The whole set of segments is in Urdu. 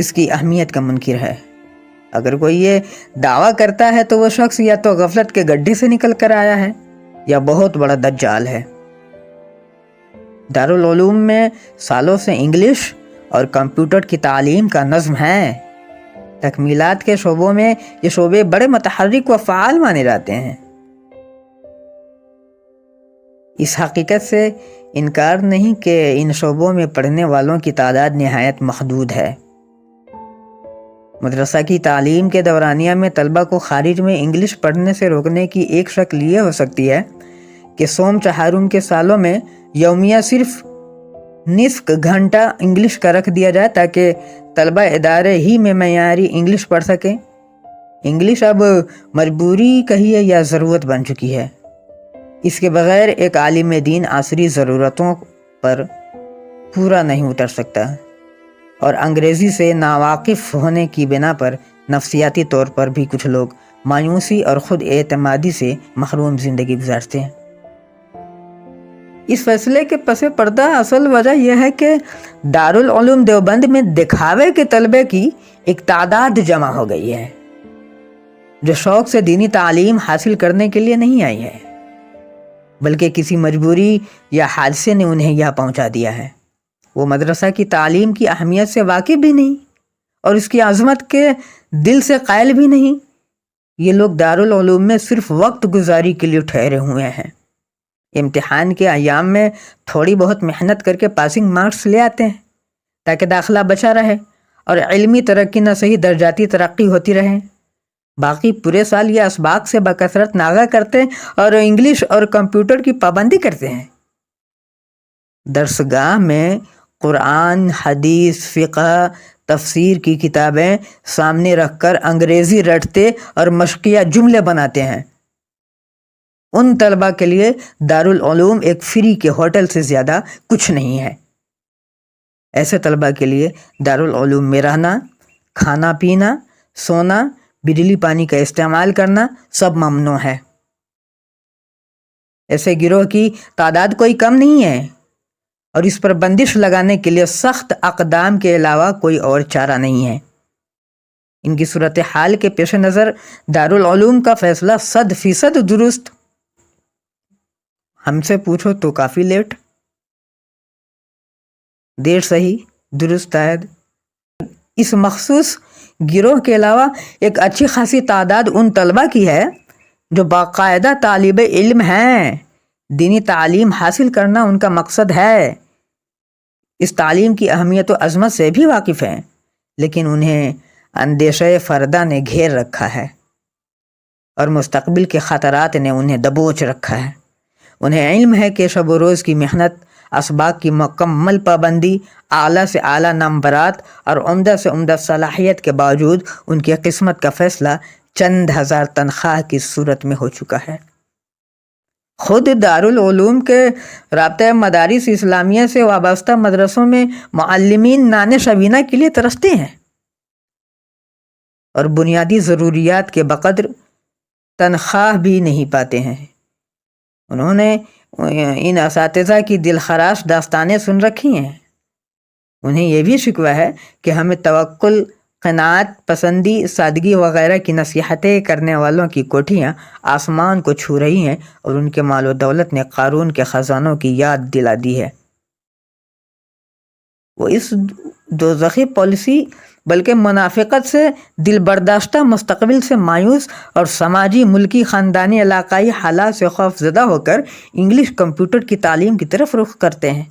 اس کی اہمیت کا منکر ہے۔ اگر کوئی یہ دعویٰ کرتا ہے تو وہ شخص یا تو غفلت کے گڈھے سے نکل کر آیا ہے یا بہت بڑا دجال ہے۔ دارالعلوم میں سالوں سے انگلش اور کمپیوٹر کی تعلیم کا نظم ہے۔ تکمیلات کے شعبوں میں یہ شعبے بڑے متحرک و فعال مانے جاتے ہیں۔ اس حقیقت سے انکار نہیں کہ ان شعبوں میں پڑھنے والوں کی تعداد نہایت محدود ہے۔ مدرسہ کی تعلیم کے دورانیہ میں طلبہ کو خارج میں انگلش پڑھنے سے روکنے کی ایک شکل یہ ہو سکتی ہے کہ سوم چہارم کے سالوں میں یومیہ صرف نصف گھنٹہ انگلش کا رکھ دیا جائے تاکہ طلبہ ادارے ہی میں معیاری انگلش پڑھ سکیں۔ انگلش اب مجبوری کہیے یا ضرورت بن چکی ہے۔ اس کے بغیر ایک عالم دین عصری ضرورتوں پر پورا نہیں اتر سکتا، اور انگریزی سے ناواقف ہونے کی بنا پر نفسیاتی طور پر بھی کچھ لوگ مایوسی اور خود اعتمادی سے محروم زندگی گزارتے ہیں۔ اس فیصلے کے پس پردہ اصل وجہ یہ ہے کہ دارالعلوم دیوبند میں دکھاوے کے طلبے کی ایک تعداد جمع ہو گئی ہے جو شوق سے دینی تعلیم حاصل کرنے کے لیے نہیں آئی ہے، بلکہ کسی مجبوری یا حادثے نے انہیں یہاں پہنچا دیا ہے۔ وہ مدرسہ کی تعلیم کی اہمیت سے واقف بھی نہیں اور اس کی عظمت کے دل سے قائل بھی نہیں۔ یہ لوگ دارالعلوم میں صرف وقت گزاری کے لیے ٹھہرے ہوئے ہیں۔ امتحان کے ایام میں تھوڑی بہت محنت کر کے پاسنگ مارکس لے آتے ہیں تاکہ داخلہ بچا رہے اور علمی ترقی نہ صحیح درجاتی ترقی ہوتی رہے۔ باقی پورے سال یہ اسباق سے بکثرت ناغہ کرتے اور انگلش اور کمپیوٹر کی پابندی کرتے ہیں۔ درسگاہ میں قرآن، حدیث، فقہ، تفسیر کی کتابیں سامنے رکھ کر انگریزی رٹتے اور مشقیہ جملے بناتے ہیں۔ ان طلبہ کے لیے دارالعلوم ایک فری کے ہوٹل سے زیادہ کچھ نہیں ہے۔ ایسے طلبہ کے لیے دارالعلوم میں رہنا، کھانا پینا، سونا، بجلی پانی کا استعمال کرنا سب ممنوع ہے۔ ایسے گروہ کی تعداد کوئی کم نہیں ہے اور اس پر بندش لگانے کے لیے سخت اقدام کے علاوہ کوئی اور چارہ نہیں ہے۔ ان کی صورتحال کے پیش نظر دارالعلوم کا فیصلہ 100% درست۔ ہم سے پوچھو تو کافی لیٹ، دیر صحیح درست عائد۔ اس مخصوص گروہ کے علاوہ ایک اچھی خاصی تعداد ان طلبہ کی ہے جو باقاعدہ طالب علم ہیں، دینی تعلیم حاصل کرنا ان کا مقصد ہے، اس تعلیم کی اہمیت و عظمت سے بھی واقف ہیں، لیکن انہیں اندیشہ فردہ نے گھیر رکھا ہے اور مستقبل کے خطرات نے انہیں دبوچ رکھا ہے۔ انہیں علم ہے کہ شب و روز کی محنت، اسباق کی مکمل پابندی، اعلیٰ سے اعلیٰ نمبرات اور عمدہ سے عمدہ صلاحیت کے باوجود ان کی قسمت کا فیصلہ چند ہزار تنخواہ کی صورت میں ہو چکا ہے۔ خود دارالعلوم کے رابطہ مدارس اسلامیہ سے وابستہ مدرسوں میں معلمین نان شبینہ کے لیے ترستے ہیں اور بنیادی ضروریات کے بقدر تنخواہ بھی نہیں پاتے ہیں۔ انہوں نے ان اساتذہ کی دلخراش داستانیں سن رکھی ہیں۔ انہیں یہ بھی شکوہ ہے کہ ہمیں توکل، قناعت پسندی، سادگی وغیرہ کی نصیحتیں کرنے والوں کی کوٹھیاں آسمان کو چھو رہی ہیں اور ان کے مال و دولت نے قارون کے خزانوں کی یاد دلا دی ہے۔ وہ اس دوزخی پالیسی بلکہ منافقت سے دل برداشتہ مستقبل سے مایوس اور سماجی، ملکی، خاندانی، علاقائی حالات سے خوف زدہ ہو کر انگلش کمپیوٹر کی تعلیم کی طرف رخ کرتے ہیں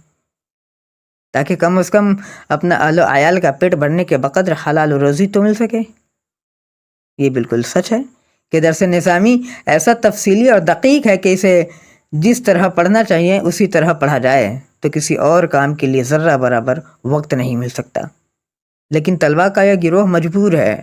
تاکہ کم از کم اپنا اہل و عیال کا پیٹ بھرنے کے بقدر حلال و روزی تو مل سکے۔ یہ بالکل سچ ہے کہ درس نظامی ایسا تفصیلی اور دقیق ہے کہ اسے جس طرح پڑھنا چاہیے اسی طرح پڑھا جائے تو کسی اور کام کے لیے ذرہ برابر وقت نہیں مل سکتا۔ لیکن طلبہ کا یہ گروہ مجبور ہے۔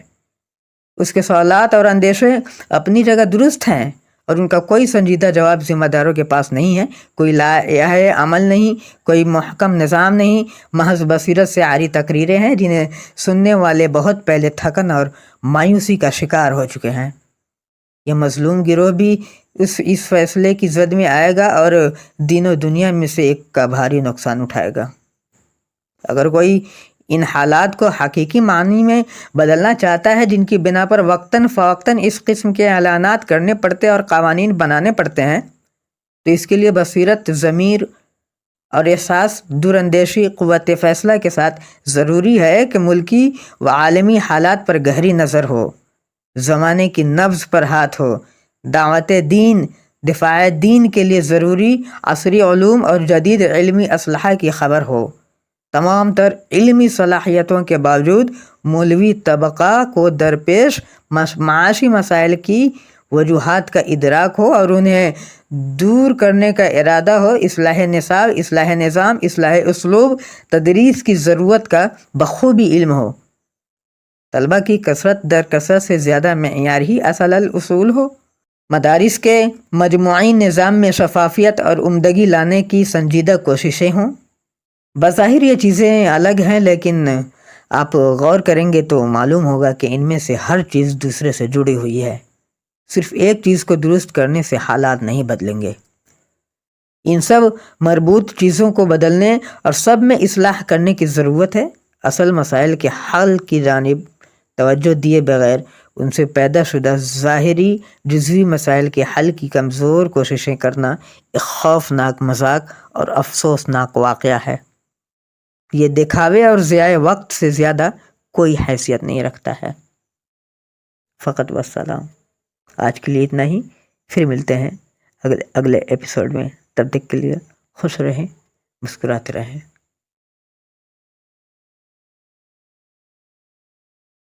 اس کے سوالات اور اندیشے اپنی جگہ درست ہیں اور ان کا کوئی سنجیدہ جواب ذمہ داروں کے پاس نہیں ہے، کوئی لائحہ عمل نہیں، کوئی محکم نظام نہیں، محض بصیرت سے عاری تقریریں ہیں جنہیں سننے والے بہت پہلے تھکن اور مایوسی کا شکار ہو چکے ہیں۔ یہ مظلوم گروہ بھی اس فیصلے کی زد میں آئے گا اور دین و دنیا میں سے ایک کا بھاری نقصان اٹھائے گا۔ اگر کوئی ان حالات کو حقیقی معنی میں بدلنا چاہتا ہے، جن کی بنا پر وقتاً فوقتاً اس قسم کے اعلانات کرنے پڑتے اور قوانین بنانے پڑتے ہیں، تو اس کے لیے بصیرت، ضمیر اور احساس، دور اندیشی، قوت فیصلہ کے ساتھ ضروری ہے کہ ملکی و عالمی حالات پر گہری نظر ہو، زمانے کی نبض پر ہاتھ ہو، دعوت دین، دفاع دین کے لیے ضروری عصری علوم اور جدید علمی اسلحہ کی خبر ہو، تمام تر علمی صلاحیتوں کے باوجود مولوی طبقہ کو درپیش معاشی مسائل کی وجوہات کا ادراک ہو اور انہیں دور کرنے کا ارادہ ہو، اصلاح نصاب، اصلاح نظام، اصلاح اسلوب تدریس کی ضرورت کا بخوبی علم ہو، طلبہ کی کثرت در کثرت سے زیادہ معیار ہی اصل الاصول ہو، مدارس کے مجموعی نظام میں شفافیت اور عمدگی لانے کی سنجیدہ کوششیں ہوں۔ بظاہر یہ چیزیں الگ ہیں، لیکن آپ غور کریں گے تو معلوم ہوگا کہ ان میں سے ہر چیز دوسرے سے جڑی ہوئی ہے، صرف ایک چیز کو درست کرنے سے حالات نہیں بدلیں گے، ان سب مربوط چیزوں کو بدلنے اور سب میں اصلاح کرنے کی ضرورت ہے۔ اصل مسائل کے حل کی جانب توجہ دیے بغیر ان سے پیدا شدہ ظاہری جزوی مسائل کے حل کی کمزور کوششیں کرنا ایک خوفناک مذاق اور افسوسناک واقعہ ہے۔ یہ دکھاوے اور ضیاع وقت سے زیادہ کوئی حیثیت نہیں رکھتا ہے۔ فقط والسلام۔ آج کے لیے اتنا ہی، پھر ملتے ہیں اگلے ایپیسوڈ میں، تب تک کے لیے خوش رہیں، مسکراتے رہیں۔